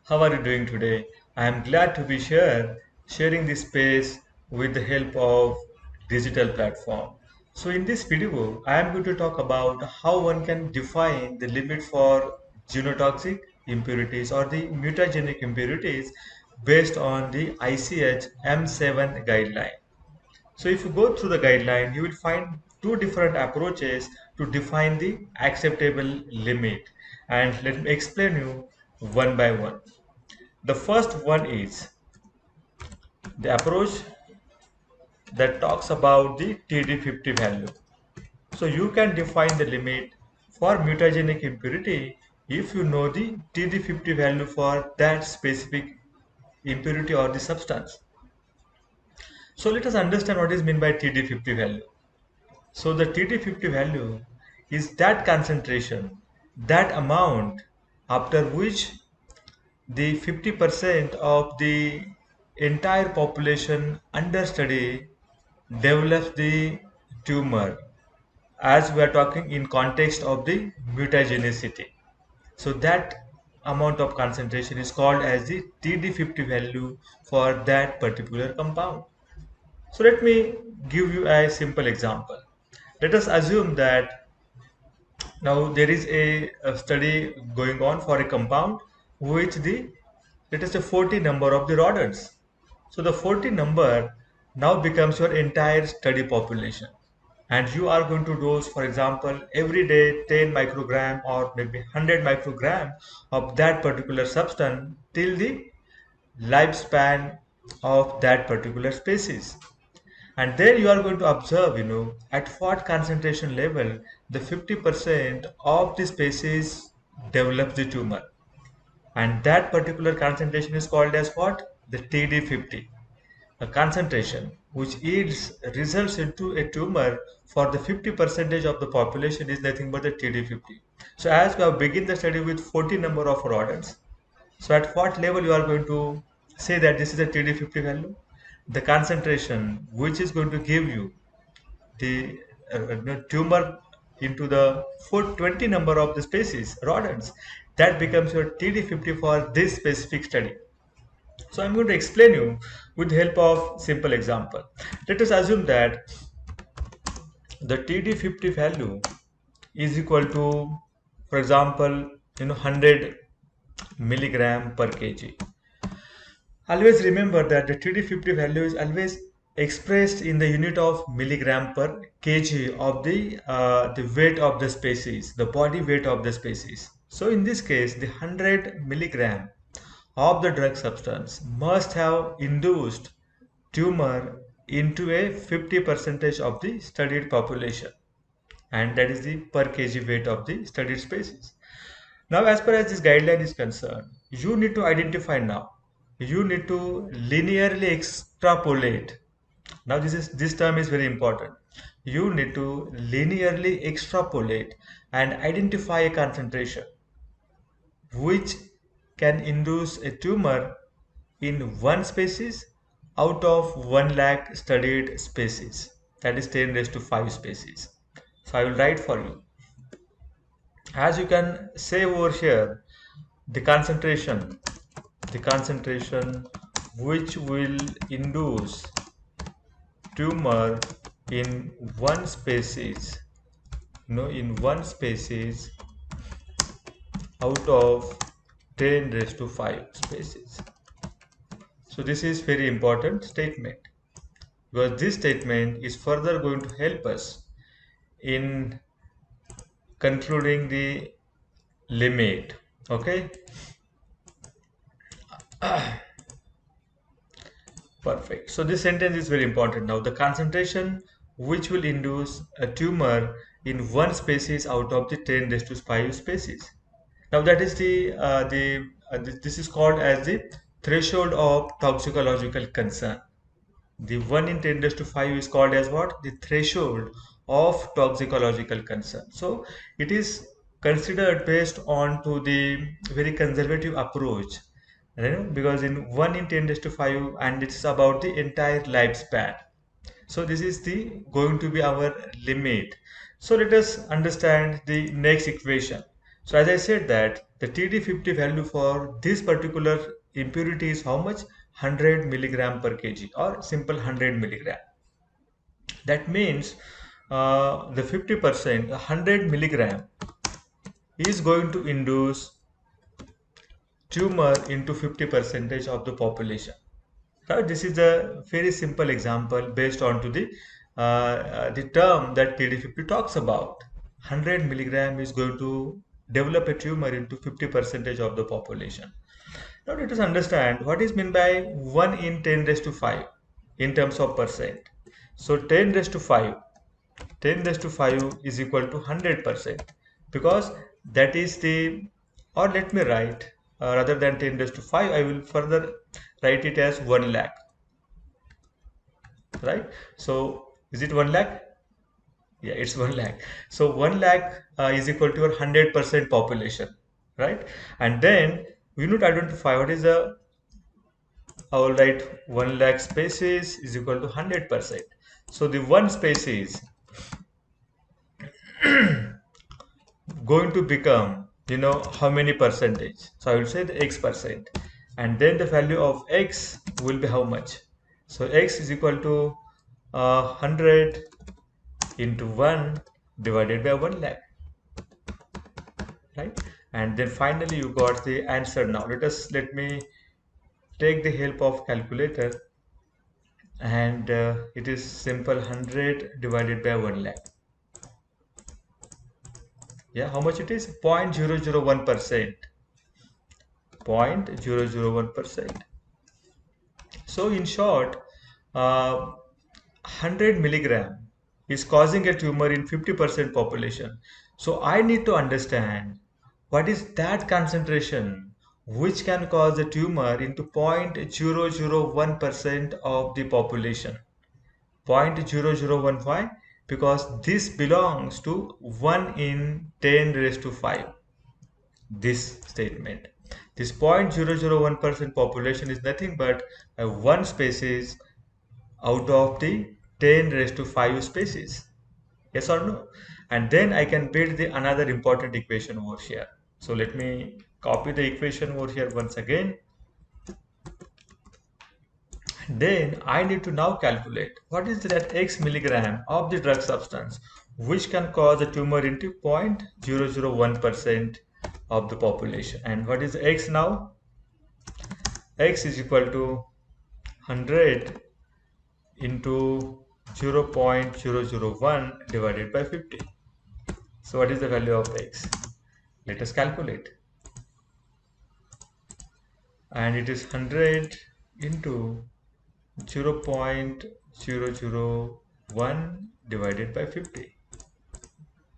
How are you doing today? I am glad to be here sharing this space with the help of digital platform. So in this video, I am going to talk about how one can define the limit for genotoxic impurities or the mutagenic impurities based on the ICH M7 guideline. So if you go through the guideline, you will find two different approaches to define the acceptable limit. And let me explain you one by one. The first one is the approach that talks about the TD50 value. So you can define the limit for mutagenic impurity if you know the TD50 value for that specific impurity or the substance. So let us understand what is meant by TD50 value. So the TD50 value is that concentration, that amount after which the 50% of the entire population under study develops the tumor, as we are talking in context of the mutagenicity. So that amount of concentration is called as the TD50 value for that particular compound. So let me give you a simple example. Let us assume that now there is a study going on for a compound which the let us say 40 number of the rodents. So the 40 number now becomes your entire study population. And you are going to dose, for example, every day 10 microgram or maybe 100 microgram of that particular substance till the lifespan of that particular species. And then you are going to observe, at what concentration level the 50% of the species develops the tumor. And that particular concentration is called as what? The TD50. A concentration which yields results into a tumor for the 50 percentage of the population is nothing but the TD50. So as we have begun the study with 40 number of rodents, so at what level you are going to say that this is a TD50 value? The concentration which is going to give you the tumor into the 420 number of the species, rodents, that becomes your TD50 for this specific study. So I'm going to explain you with the help of simple example. Let us assume that the TD50 value is equal to, for example, 100 milligram per kg. Always remember that the TD50 value is always expressed in the unit of milligram per kg of the weight of the species, the body weight of the species. So in this case, the 100 milligram of the drug substance must have induced tumor into a 50 percentage of the studied population, and that is the per kg weight of the studied species. Now, as far as this guideline is concerned, you need to identify now. You need to linearly extrapolate. Now, this term is very important. You need to linearly extrapolate and identify a concentration which can induce a tumor in one species out of 1 lakh studied species. That is 10 raised to 5 species. So I will write for you. As you can say over here, the concentration which will induce tumor in one species, in one species out of 10 raised to 5 species. So this is very important statement, because this statement is further going to help us in concluding the limit. Okay, perfect. So this sentence is very important. Now the concentration which will induce a tumor in one species out of the 10 raised to 5 species. Now that is this is called as the threshold of toxicological concern. The 1 in 10 raised to 5 is called as what? The threshold of toxicological concern. So it is considered based on to the very conservative approach, because in 1 in 10 raised to 5, and it's about the entire lifespan. So this is the going to be our limit. So let us understand the next equation. So as I said that the TD50 value for this particular impurity is how much? 100 milligram per kg, or simple 100 milligram. That means the 50%, 100 milligram is going to induce tumor into 50 percentage of the population. Right? This is a very simple example based on to the term that TD50 talks about. 100 milligram is going to develop a tumor into 50 percentage of the population. Now let us understand what is meant by 1 in 10 raised to 5 in terms of percent. So 10 raised to 5, 10 raised to 5 is equal to 100%, because that is the, or let me write, rather than 10 raised to 5, I will further write it as 1 lakh, right? So is it 1 lakh? Yeah, it's 1 lakh. So 1 lakh is equal to your 100% population, right? And then we need to identify what is the, I will write 1 lakh species is equal to 100%. So the one species going to become, how many percentage? So I will say the x percent, and then the value of x will be how much? So x is equal to 100 into 1 divided by 1 lakh, right? And then finally you got the answer. Now let me take the help of calculator, and it is simple 100 divided by 1 lakh. Yeah, how much it is? 0.001%. 0.001%. So in short, 100 milligram is causing a tumor in 50% population. So I need to understand what is that concentration which can cause a tumor into 0.001% of the population. 0.0015, because this belongs to 1 in 10 raised to 5. This statement. This 0.001% population is nothing but one species out of the 10 raised to 5 species. Yes or no? And then I can build the another important equation over here. So let me copy the equation over here once again. Then I need to now calculate what is that x milligram of the drug substance which can cause a tumor into 0.001% of the population. And what is x now? X is equal to 100 into 0.001 divided by 50. So what is the value of x? Let us calculate. And it is 100 into 0.001 divided by 50.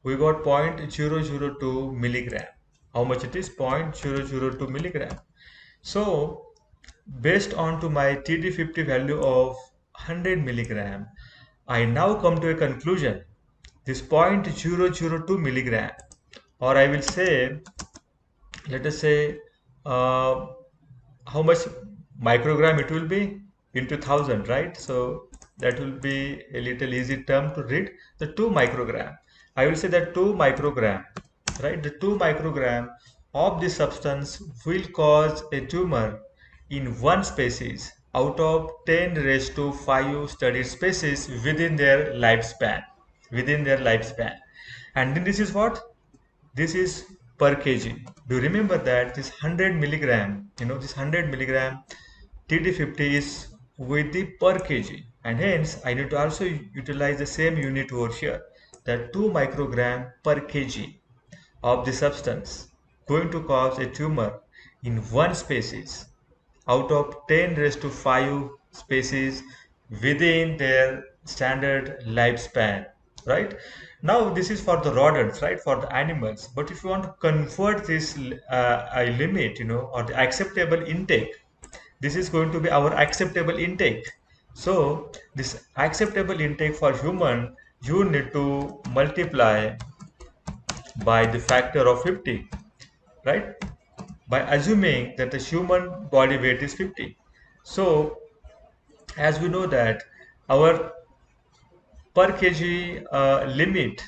We got 0.002 milligram. How much it is? 0.002 milligram. So based on to my TD50 value of 100 milligram, I now come to a conclusion. This 0.002 milligram, or I will say, let us say, how much microgram it will be into 1000, right? So that will be a little easy term to read. The 2 microgram, I will say that 2 microgram, right? The 2 microgram of this substance will cause a tumor in one species out of 10 raised to 5 studied species within their lifespan, and then this is what? This is per kg. Do you remember that this 100 milligram, this 100 milligram TD50 is with the per kg, and hence I need to also utilize the same unit over here, that 2 microgram per kg of the substance going to cause a tumor in one species out of 10 raised to 5 species within their standard lifespan, right? Now this is for the rodents, right, for the animals. But if you want to convert this a limit, or the acceptable intake, this is going to be our acceptable intake. So this acceptable intake for human, you need to multiply by the factor of 50, right? By assuming that the human body weight is 50. So as we know that our per kg limit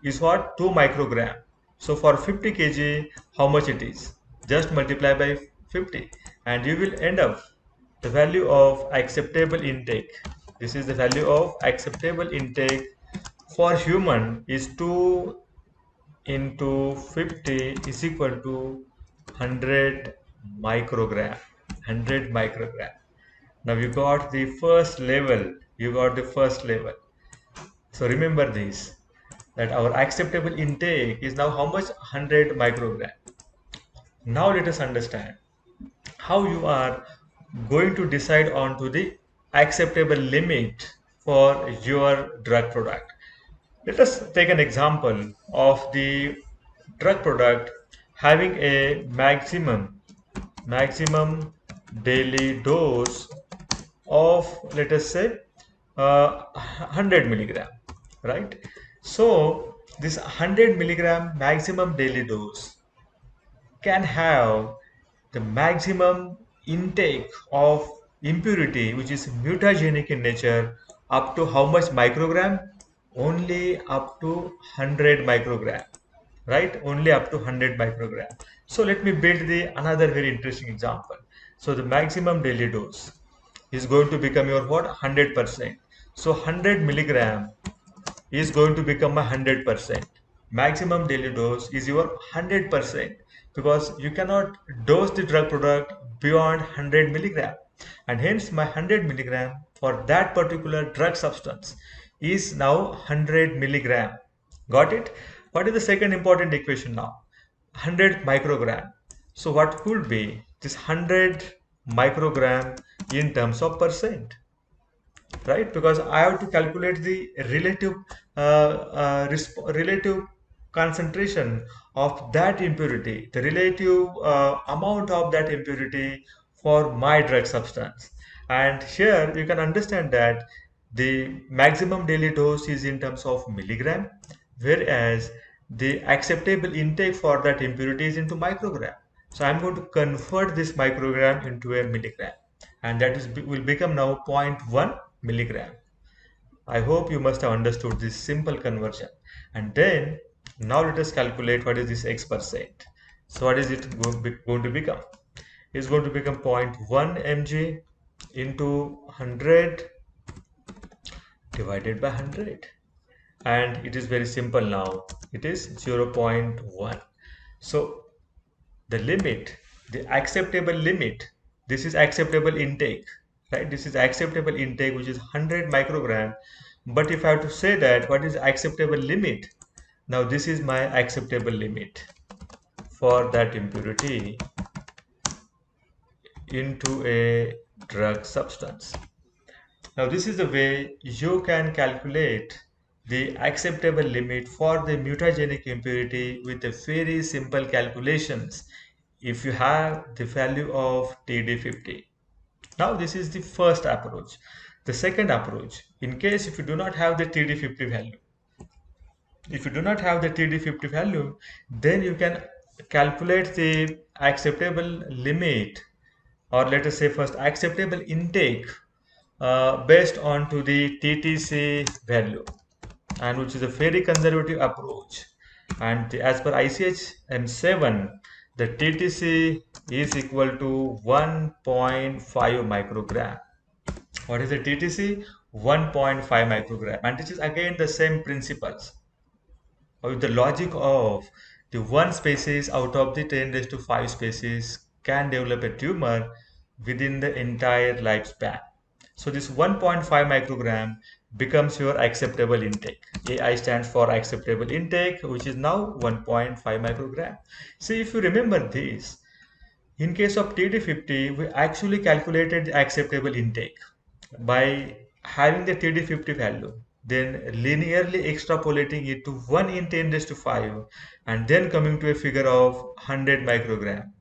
is what? 2 microgram. So for 50 kg, how much it is? Just multiply by 50 and you will end up the value of acceptable intake. This is the value of acceptable intake for human is 2 into 50 is equal to 100 microgram. 100 microgram. Now you got the first level. You got the first level. So remember this, that our acceptable intake is now how much? 100 microgram. Now let us understand how you are going to decide on to the acceptable limit for your drug product. Let us take an example of the drug product having a maximum daily dose of, let us say, 100 milligram, right? So this 100 milligram maximum daily dose can have the maximum intake of impurity which is mutagenic in nature up to how much microgram? Only up to 100 microgram, right? Only up to 100 microgram. So let me build the another very interesting example. So the maximum daily dose is going to become your what? 100%. So 100 milligram is going to become 100%. Maximum daily dose is your 100% because you cannot dose the drug product beyond 100 milligram, and hence my 100 milligram for that particular drug substance is now 100 milligram. Got it? What is the second important equation now? 100 microgram. So what could be this 100 microgram in terms of percent? Right? Because I have to calculate the relative concentration of that impurity, the relative amount of that impurity for my drug substance. And here you can understand that the maximum daily dose is in terms of milligram, whereas the acceptable intake for that impurity is into microgram. So I'm going to convert this microgram into a milligram, and that is will become now zero point 0.1 milligram. I hope you must have understood this simple conversion. And then now let us calculate what is this X percent. So what is it going to become? It's going to become zero point 0.1 mg into 100 divided by 100. And it is very simple now. It is 0.1. So the limit, the acceptable limit, this is acceptable intake, right? This is acceptable intake which is 100 microgram. But if I have to say that what is acceptable limit, now this is my acceptable limit for that impurity into a drug substance. Now this is the way you can calculate the acceptable limit for the mutagenic impurity with a very simple calculations if you have the value of TD50. Now this is the first approach. The second approach, in case if you do not have the TD50 value, if you do not have the TD50 value, then you can calculate the acceptable limit, or let us say first acceptable intake based on to the TTC value, and which is a very conservative approach. And as per ICH M7, the TTC is equal to 1.5 microgram. What is the TTC? 1.5 microgram. And this is again the same principles with the logic of the one species out of the 10 raised to 5 species can develop a tumor within the entire lifespan. So this 1.5 microgram becomes your acceptable intake. AI stands for acceptable intake, which is now 1.5 microgram. See, if you remember this, in case of TD50, we actually calculated the acceptable intake by having the TD50 value, then linearly extrapolating it to 1 in 10 raised to 5, and then coming to a figure of 100 microgram.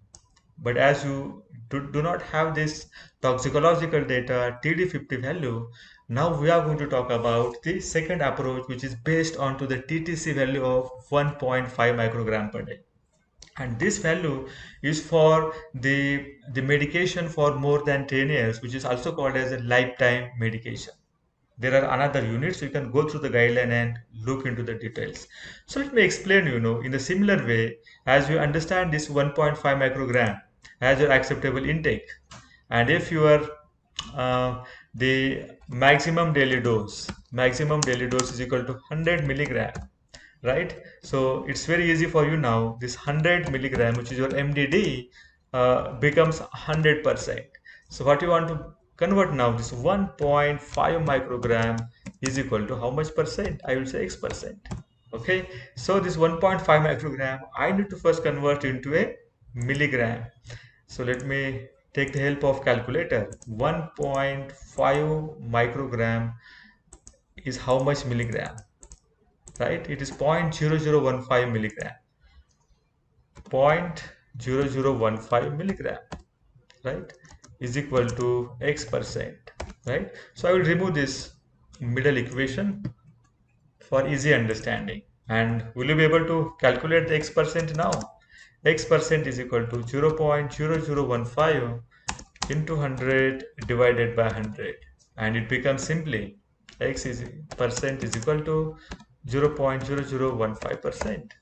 But as you do not have this toxicological data TD50 value, now we are going to talk about the second approach, which is based on to the TTC value of 1.5 microgram per day. And this value is for the medication for more than 10 years, which is also called as a lifetime medication. there are another units. You can go through the guideline and look into the details. So let me explain, in a similar way, as you understand this 1.5 microgram as your acceptable intake, and if you are the maximum daily dose is equal to 100 milligram, right? So it's very easy for you now. This 100 milligram, which is your MDD, becomes 100%. So what you want to convert now, this 1.5 microgram is equal to how much percent? I will say X%. Okay, so this 1.5 microgram, I need to first convert into a milligram. So let me take the help of calculator. 1.5 microgram is how much milligram, right? It is 0.0015 milligram. 0.0015 milligram, right, is equal to X%, right? So I will remove this middle equation for easy understanding. And will you be able to calculate the X% now? X% is equal to 0.0015 into 100 divided by 100, and it becomes simply X is percent is equal to 0.0015%.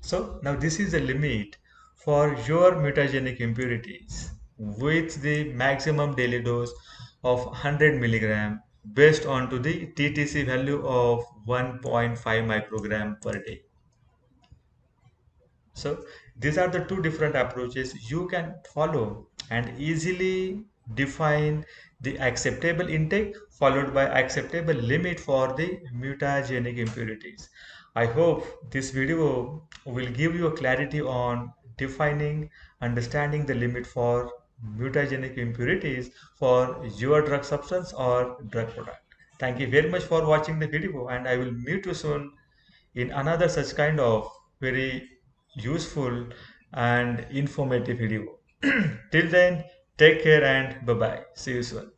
So now this is the limit for your mutagenic impurities with the maximum daily dose of 100 milligram based on to the TTC value of 1.5 microgram per day. So these are the two different approaches you can follow and easily define the acceptable intake followed by acceptable limit for the mutagenic impurities. I hope this video will give you a clarity on defining, understanding the limit for mutagenic impurities for your drug substance or drug product. Thank you very much for watching the video, and I will meet you soon in another such kind of very useful and informative video. Till then, take care and bye bye. See you soon.